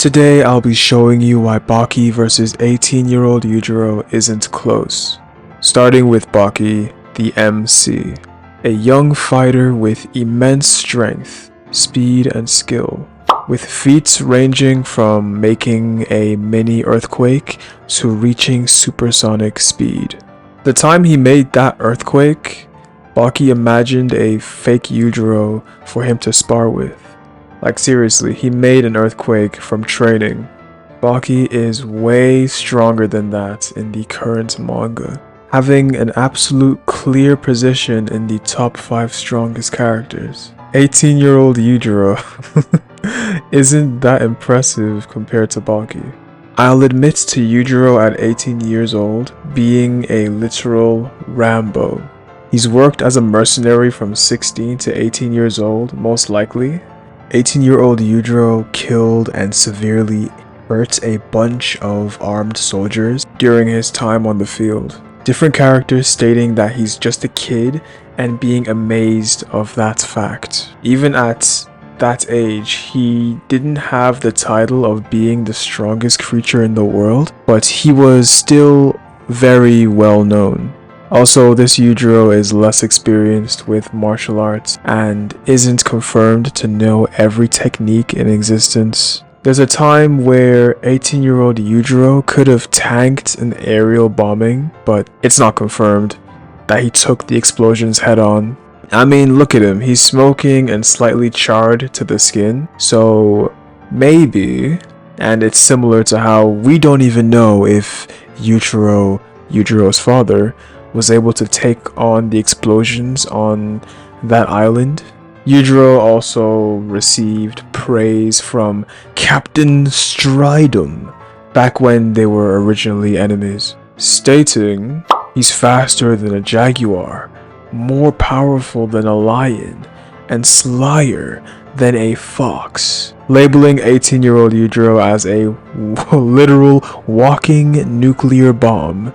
Today I'll be showing you why Baki versus 18-year-old Yujiro isn't close. Starting with Baki, the MC. A young fighter with immense strength, speed and skill, with feats ranging from making a mini earthquake to reaching supersonic speed. The time he made that earthquake, Baki imagined a fake Yujiro for him to spar with. Like seriously, he made an earthquake from training. Baki is way stronger than that in the current manga, having an absolute clear position in the top 5 strongest characters. 18-year-old Yujiro isn't that impressive compared to Baki. I'll admit to Yujiro at 18 years old being a literal Rambo. He's worked as a mercenary from 16 to 18 years old, most likely. 18-year-old Yujiro killed and severely hurt a bunch of armed soldiers during his time on the field. Different characters stating that he's just a kid and being amazed of that fact. Even at that age, he didn't have the title of being the strongest creature in the world, but he was still very well known. Also, this Yujiro is less experienced with martial arts and isn't confirmed to know every technique in existence. There's a time where 18-year-old Yujiro could have tanked an aerial bombing, but it's not confirmed that he took the explosions head on. I mean, look at him, he's smoking and slightly charred to the skin, so maybe, and it's similar to how we don't even know if Yujiro's father, was able to take on the explosions on that island. Yujiro also received praise from Captain Stridum back when they were originally enemies, stating he's faster than a jaguar, more powerful than a lion, and slyer than a fox, labeling 18-year-old Yujiro as a literal walking nuclear bomb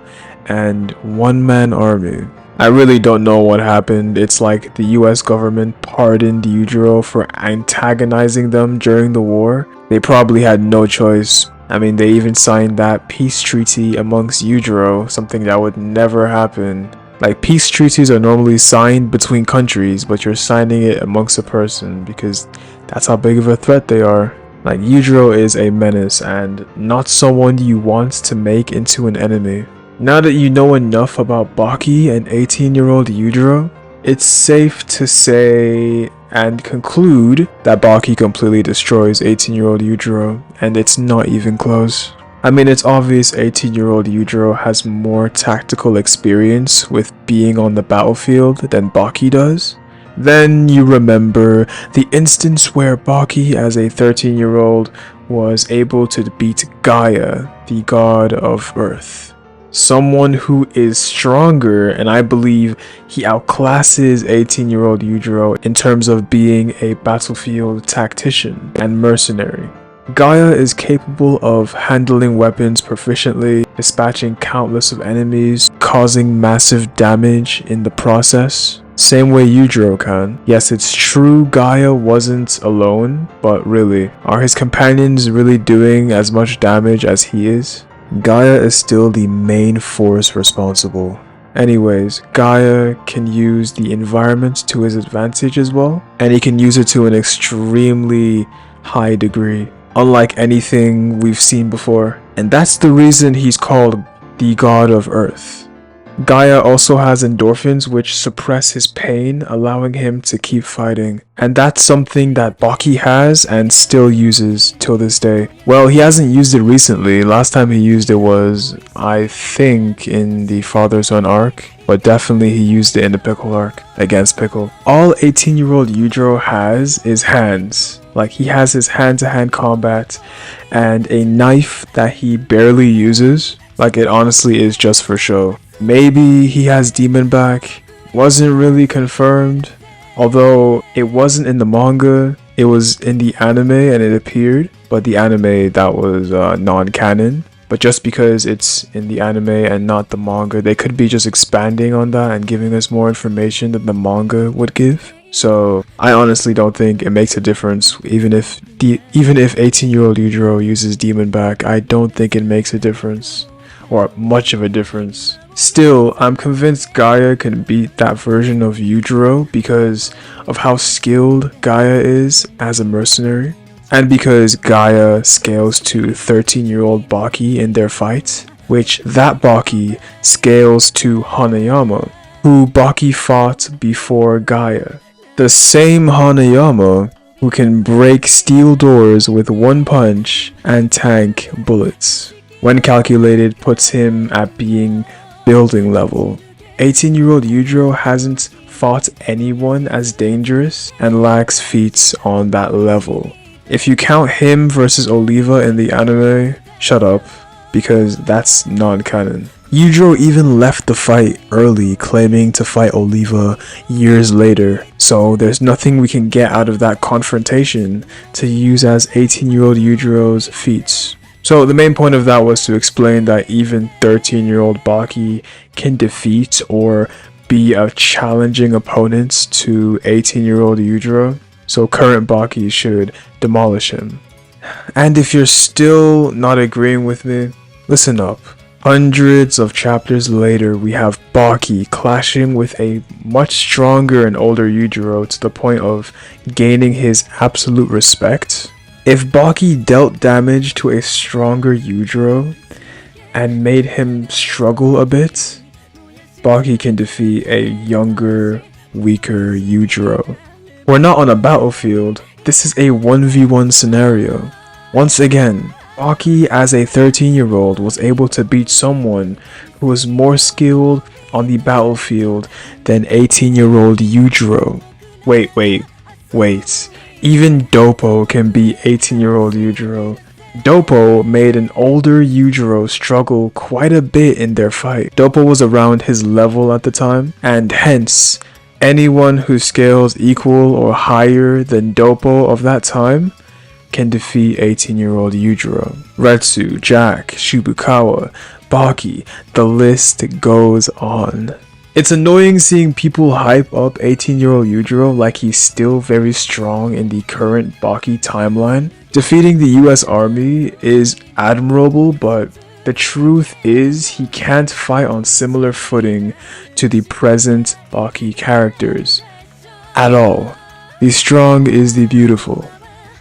and one-man army. I really don't know what happened. It's like the US government pardoned Yujiro for antagonizing them during the war. They probably had no choice. I mean, they even signed that peace treaty amongst Yujiro, something that would never happen. Like, peace treaties are normally signed between countries, but you're signing it amongst a person because that's how big of a threat they are. Like, Yujiro is a menace and not someone you want to make into an enemy. Now that you know enough about Baki and 18-year-old Yujiro, it's safe to say and conclude that Baki completely destroys 18-year-old Yujiro, and it's not even close. I mean, it's obvious 18-year-old Yujiro has more tactical experience with being on the battlefield than Baki does. Then you remember the instance where Baki as a 13-year-old was able to beat Gaia, the god of Earth. Someone who is stronger, and I believe he outclasses 18-year-old Yujiro in terms of being a battlefield tactician and mercenary. Gaia is capable of handling weapons proficiently, dispatching countless of enemies, causing massive damage in the process. Same way Yujiro can. Yes, it's true Gaia wasn't alone, but really, are his companions really doing as much damage as he is? Gaia is still the main force responsible. Anyways, Gaia can use the environment to his advantage as well, and he can use it to an extremely high degree, unlike anything we've seen before. And that's the reason he's called the god of Earth. Gaia also has endorphins which suppress his pain, allowing him to keep fighting. And that's something that Baki has and still uses till this day. Well, he hasn't used it recently. Last time he used it was, I think, in the father-son arc. But definitely he used it in the Pickle arc against Pickle. All 18-year-old Yujiro has is hands. Like, he has his hand-to-hand combat and a knife that he barely uses. Like, it honestly is just for show. Maybe he has demon back. Wasn't really confirmed. Although it wasn't in the manga, it was in the anime and it appeared. But the anime, that was non-canon. But just because it's in the anime and not the manga, they could be just expanding on that and giving us more information than the manga would give. So I honestly don't think it makes a difference. Even if 18-year-old Yujiro uses demon back, I don't think it makes a difference, or much of a difference. Still, I'm convinced Gaia can beat that version of Yujiro because of how skilled Gaia is as a mercenary, and because Gaia scales to 13-year-old Baki in their fights, which that Baki scales to Hanayama, who Baki fought before Gaia. The same Hanayama who can break steel doors with one punch and tank bullets. When calculated, puts him at being building level. 18-year-old Yujiro hasn't fought anyone as dangerous and lacks feats on that level. If you count him versus Oliva in the anime, shut up, because that's non-canon. Yujiro even left the fight early, claiming to fight Oliva years later, so there's nothing we can get out of that confrontation to use as 18-year-old Yujiro's feats. So the main point of that was to explain that even 13-year-old Baki can defeat or be a challenging opponent to 18-year-old Yujiro, so current Baki should demolish him. And if you're still not agreeing with me, listen up. Hundreds of chapters later, we have Baki clashing with a much stronger and older Yujiro to the point of gaining his absolute respect. If Baki dealt damage to a stronger Yujiro and made him struggle a bit, Baki can defeat a younger, weaker Yujiro. We're not on a battlefield, this is a 1v1 scenario. Once again, Baki as a 13-year-old was able to beat someone who was more skilled on the battlefield than 18-year-old Yujiro. Wait. Even Doppo can beat 18-year-old Yujiro. Doppo made an older Yujiro struggle quite a bit in their fight. Doppo was around his level at the time, and hence, anyone who scales equal or higher than Doppo of that time can defeat 18-year-old Yujiro. Retsu, Jack, Shibukawa, Baki, the list goes on. It's annoying seeing people hype up 18-year-old Yujiro like he's still very strong in the current Baki timeline. Defeating the US Army is admirable, but the truth is he can't fight on similar footing to the present Baki characters at all. The strong is the beautiful.